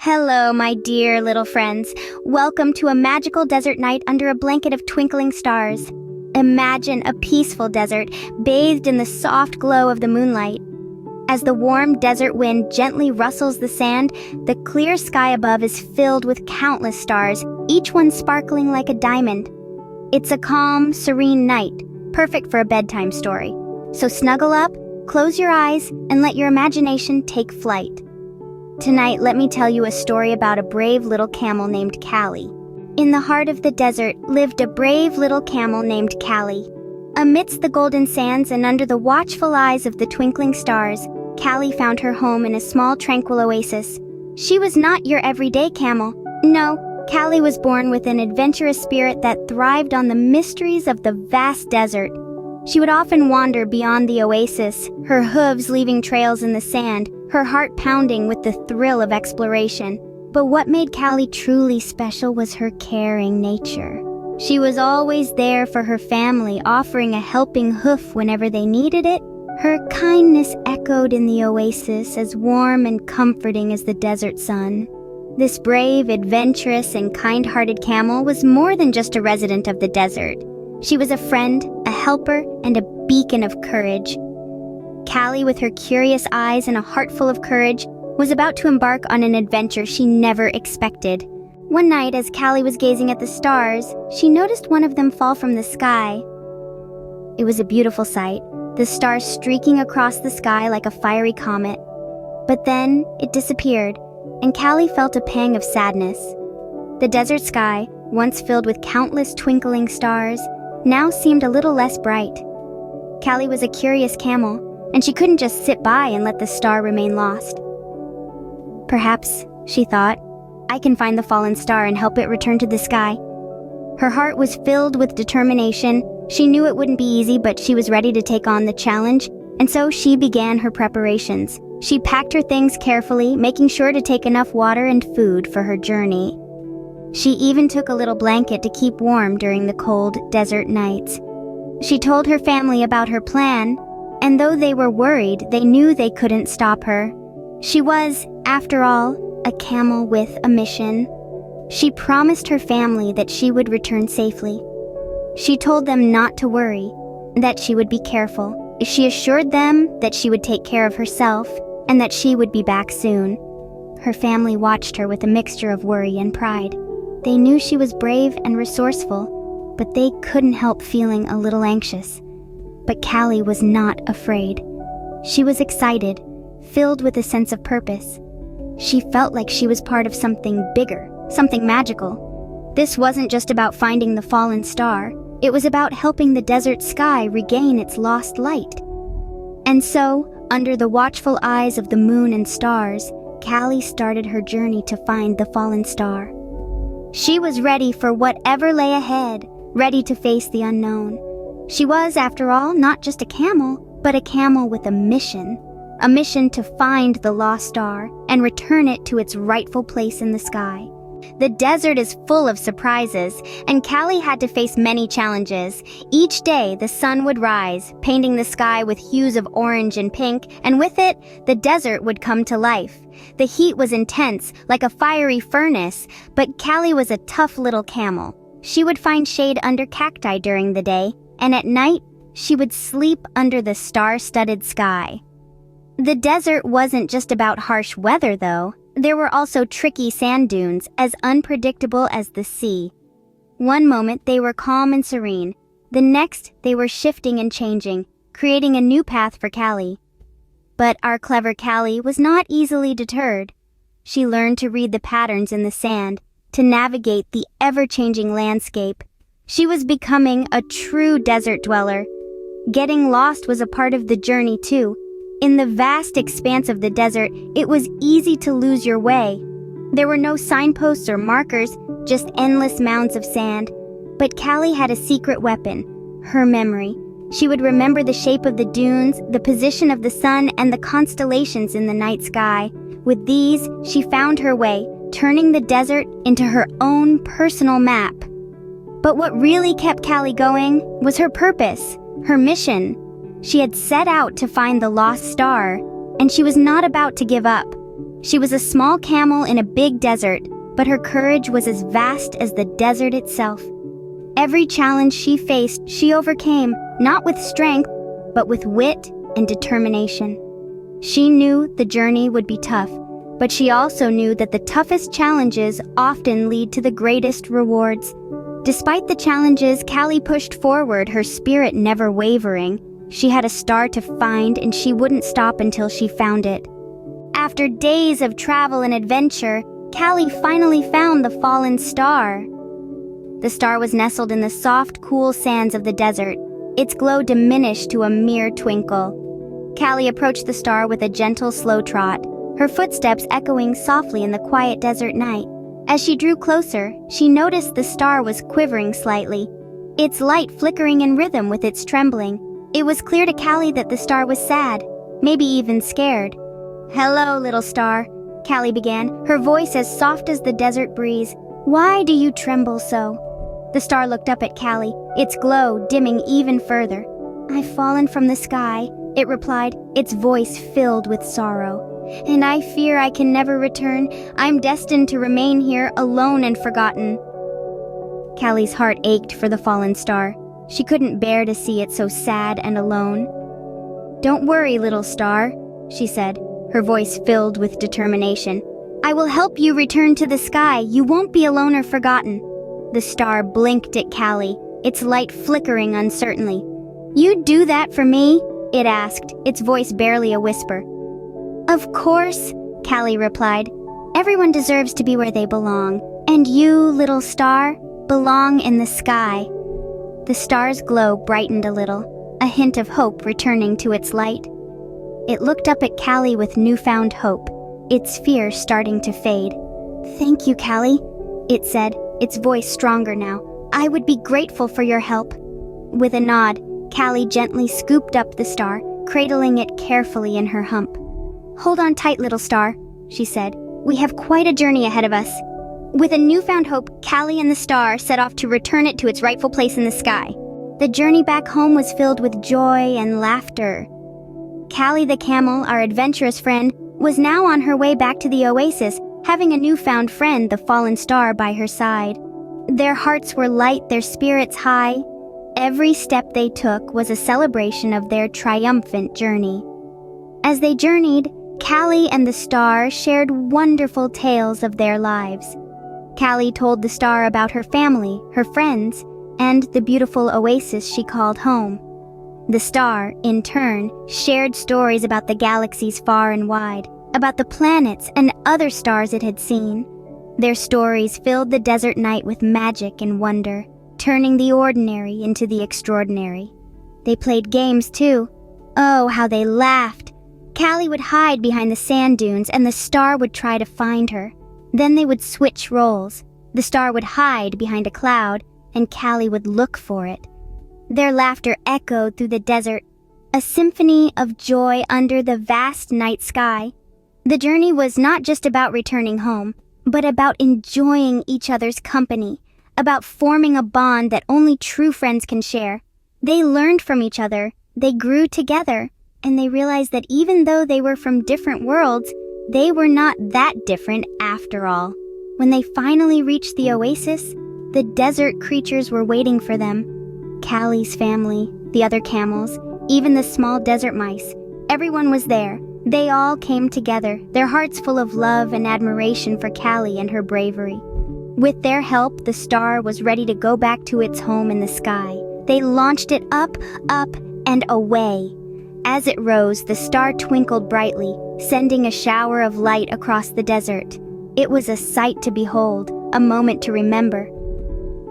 Hello, my dear little friends. Welcome to a magical desert night under a blanket of twinkling stars. Imagine a peaceful desert, bathed in the soft glow of the moonlight. As the warm desert wind gently rustles the sand, the clear sky above is filled with countless stars, each one sparkling like a diamond. It's a calm, serene night, perfect for a bedtime story. So snuggle up, close your eyes, and let your imagination take flight. Tonight, let me tell you a story about a brave little camel named Callie. In the heart of the desert lived a brave little camel named Callie. Amidst the golden sands and under the watchful eyes of the twinkling stars, Callie found her home in a small, tranquil oasis. She was not your everyday camel. No, Callie was born with an adventurous spirit that thrived on the mysteries of the vast desert. She would often wander beyond the oasis, her hooves leaving trails in the sand, her heart pounding with the thrill of exploration. But what made Callie truly special was her caring nature. She was always there for her family, offering a helping hoof whenever they needed it. Her kindness echoed in the oasis, as warm and comforting as the desert sun. This brave, adventurous, and kind-hearted camel was more than just a resident of the desert. She was a friend, a helper, and a beacon of courage. Callie, with her curious eyes and a heart full of courage, was about to embark on an adventure she never expected. One night, as Callie was gazing at the stars, she noticed one of them fall from the sky. It was a beautiful sight, the stars streaking across the sky like a fiery comet. But then, it disappeared, and Callie felt a pang of sadness. The desert sky, once filled with countless twinkling stars, now seemed a little less bright. Callie was a curious camel, and she couldn't just sit by and let the star remain lost. Perhaps, she thought, I can find the fallen star and help it return to the sky. Her heart was filled with determination. She knew it wouldn't be easy, but she was ready to take on the challenge, and so she began her preparations. She packed her things carefully, making sure to take enough water and food for her journey. She even took a little blanket to keep warm during the cold desert nights. She told her family about her plan, and though they were worried, they knew they couldn't stop her. She was, after all, a camel with a mission. She promised her family that she would return safely. She told them not to worry, that she would be careful. She assured them that she would take care of herself, and that she would be back soon. Her family watched her with a mixture of worry and pride. They knew she was brave and resourceful, but they couldn't help feeling a little anxious. But Callie was not afraid. She was excited, filled with a sense of purpose. She felt like she was part of something bigger, something magical. This wasn't just about finding the fallen star. It was about helping the desert sky regain its lost light. And so, under the watchful eyes of the moon and stars, Callie started her journey to find the fallen star. She was ready for whatever lay ahead, ready to face the unknown. She was, after all, not just a camel, but a camel with a mission to find the lost star and return it to its rightful place in the sky. The desert is full of surprises, and Callie had to face many challenges. Each day, the sun would rise, painting the sky with hues of orange and pink, and with it, the desert would come to life. The heat was intense, like a fiery furnace, but Callie was a tough little camel. She would find shade under cacti during the day, and at night, she would sleep under the star-studded sky. The desert wasn't just about harsh weather, though. There were also tricky sand dunes, as unpredictable as the sea. One moment they were calm and serene. The next, they were shifting and changing, creating a new path for Callie. But our clever Callie was not easily deterred. She learned to read the patterns in the sand, to navigate the ever-changing landscape. She was becoming a true desert dweller. Getting lost was a part of the journey, too. In the vast expanse of the desert, it was easy to lose your way. There were no signposts or markers, just endless mounds of sand. But Callie had a secret weapon, her memory. She would remember the shape of the dunes, the position of the sun, and the constellations in the night sky. With these, she found her way, turning the desert into her own personal map. But what really kept Callie going was her purpose, her mission. She had set out to find the lost star, and she was not about to give up. She was a small camel in a big desert, but her courage was as vast as the desert itself. Every challenge she faced, she overcame, not with strength, but with wit and determination. She knew the journey would be tough, but she also knew that the toughest challenges often lead to the greatest rewards. Despite the challenges, Callie pushed forward, her spirit never wavering. She had a star to find, and she wouldn't stop until she found it. After days of travel and adventure, Callie finally found the fallen star. The star was nestled in the soft, cool sands of the desert. Its glow diminished to a mere twinkle. Callie approached the star with a gentle, slow trot, her footsteps echoing softly in the quiet desert night. As she drew closer, she noticed the star was quivering slightly, its light flickering in rhythm with its trembling. It was clear to Callie that the star was sad, maybe even scared. "Hello, little star," Callie began, her voice as soft as the desert breeze. "Why do you tremble so?" The star looked up at Callie, its glow dimming even further. "I've fallen from the sky," it replied, its voice filled with sorrow. "And I fear I can never return. I'm destined to remain here alone and forgotten." Callie's heart ached for the fallen star. She couldn't bear to see it so sad and alone. "Don't worry, little star," she said, her voice filled with determination. "I will help you return to the sky. You won't be alone or forgotten." The star blinked at Callie, its light flickering uncertainly. "You'd do that for me?" it asked, its voice barely a whisper. "Of course," Callie replied. "Everyone deserves to be where they belong. And you, little star, belong in the sky." The star's glow brightened a little, a hint of hope returning to its light. It looked up at Callie with newfound hope, its fear starting to fade. "Thank you, Callie," it said, its voice stronger now. "I would be grateful for your help." With a nod, Callie gently scooped up the star, cradling it carefully in her hump. "Hold on tight, little star," she said. "We have quite a journey ahead of us." With a newfound hope, Callie and the star set off to return it to its rightful place in the sky. The journey back home was filled with joy and laughter. Callie the camel, our adventurous friend, was now on her way back to the oasis, having a newfound friend, the fallen star, by her side. Their hearts were light, their spirits high. Every step they took was a celebration of their triumphant journey. As they journeyed, Callie and the star shared wonderful tales of their lives. Callie told the star about her family, her friends, and the beautiful oasis she called home. The star, in turn, shared stories about the galaxies far and wide, about the planets and other stars it had seen. Their stories filled the desert night with magic and wonder, turning the ordinary into the extraordinary. They played games too. Oh, how they laughed! Callie would hide behind the sand dunes and the star would try to find her. Then they would switch roles. The star would hide behind a cloud and Callie would look for it. Their laughter echoed through the desert, a symphony of joy under the vast night sky. The journey was not just about returning home, but about enjoying each other's company, about forming a bond that only true friends can share. They learned from each other, they grew together, and they realized that even though they were from different worlds, they were not that different after all. When they finally reached the oasis, the desert creatures were waiting for them. Callie's family, the other camels, even the small desert mice. Everyone was there. They all came together, their hearts full of love and admiration for Callie and her bravery. With their help, the star was ready to go back to its home in the sky. They launched it up, up, and away. As it rose, the star twinkled brightly, sending a shower of light across the desert. It was a sight to behold, a moment to remember.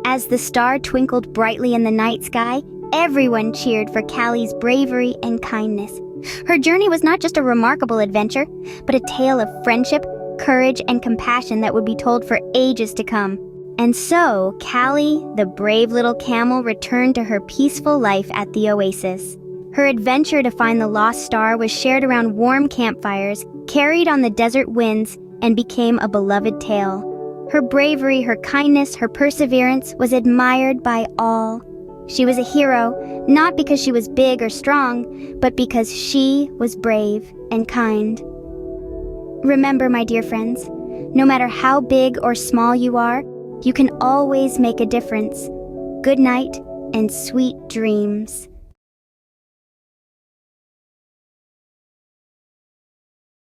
As the star twinkled brightly in the night sky, everyone cheered for Callie's bravery and kindness. Her journey was not just a remarkable adventure, but a tale of friendship, courage, and compassion that would be told for ages to come. And so, Callie, the brave little camel, returned to her peaceful life at the oasis. Her adventure to find the lost star was shared around warm campfires, carried on the desert winds, and became a beloved tale. Her bravery, her kindness, her perseverance was admired by all. She was a hero, not because she was big or strong, but because she was brave and kind. Remember, my dear friends, no matter how big or small you are, you can always make a difference. Good night and sweet dreams.